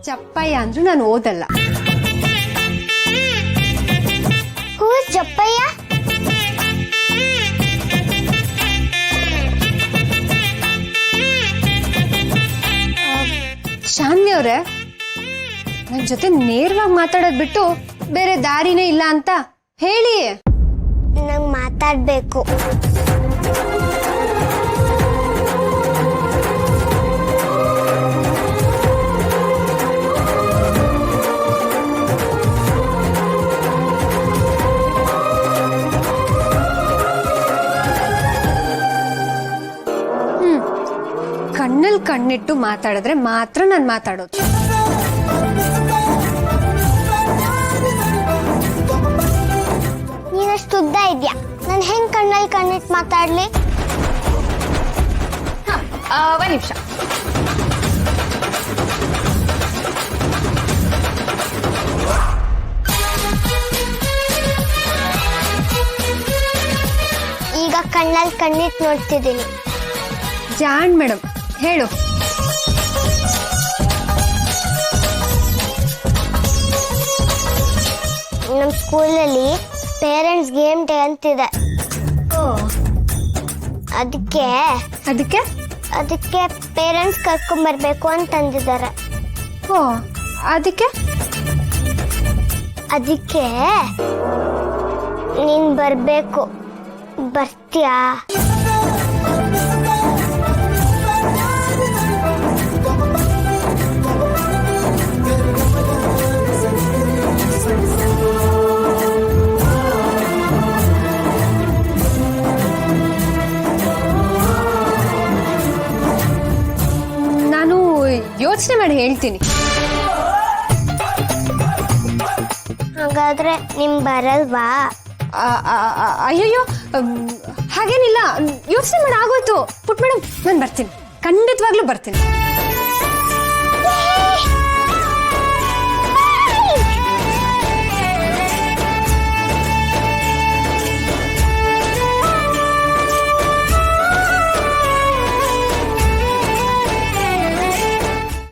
ಚಪ್ಪಯ್ಯ ಅಂದ್ರೂ ನಾನು ಓದಲ್ಲ. ಹೂ ಚಪ್ಪಯ್ಯ? ಶಾನ್ವಿ ಅವ್ರೆ, ನನ್ನ ಜೊತೆ ನೇರವಾಗಿ ಮಾತಾಡೋದ್ ಬಿಟ್ಟು ಬೇರೆ ದಾರಿನೇ ಇಲ್ಲ ಅಂತ ಹೇಳಿ. ನಂಗೆ ಮಾತಾಡ್ಬೇಕು. ಕಣ್ಣಲ್ಲಿ ಕಣ್ಣಿಟ್ಟು ಮಾತಾಡಿದ್ರೆ ಮಾತ್ರ ನಾನು ಮಾತಾಡೋದು. ನೀನಷ್ಟು ಉದ್ದ ಇದ್ಯಾ, ನಾನು ಹೆಂಗ್ ಕಣ್ಣಲ್ಲಿ ಕಣ್ಣಿಟ್ಟು ಮಾತಾಡ್ಲಿ? ಒಂದ್ ನಿಮಿಷ. ಈಗ ಕಣ್ಣಲ್ಲಿ ಕಣ್ಣಿಟ್ಟು ನೋಡ್ತಿದ್ದೀನಿ. ಜಾಣ್ ಮೇಡಮ್, ಹೇಳು. ನಮ್ಮ ಸ್ಕೂಲಲ್ಲಿ ಪೇರೆಂಟ್ಸ್ ಗೇಮ್ ಡೇ ಅಂತಿದೆ. ಅದಕ್ಕೆ ಅದಕ್ಕೆ ಅದಕ್ಕೆ ಪೇರೆಂಟ್ಸ್ ಕರ್ಕೊಂಡ್ಬರ್ಬೇಕು ಅಂತಂದಿದ್ದಾರೆ. ಓ, ಅದಕ್ಕೆ ಅದಕ್ಕೆ ನೀನ್ ಬರ್ಬೇಕು. ಬರ್ತೀಯಾ? ನಾನು ಯೋಚನೆ ಮಾಡಿ ಹೇಳ್ತೀನಿ. ಹಾಗಾದ್ರೆ ನಿಮ್ ಬರಲ್ವಾ? ಅಯ್ಯಯ್ಯೋ, ಹಾಗೇನಿಲ್ಲ, ಯೋಚನೆ ಮಾಡಿ ಆಗೋಯ್ತು. ಪುಟ್ ಮೇಡಮ್, ನಾನು ಬರ್ತೀನಿ, ಖಂಡಿತವಾಗ್ಲೂ ಬರ್ತೀನಿ.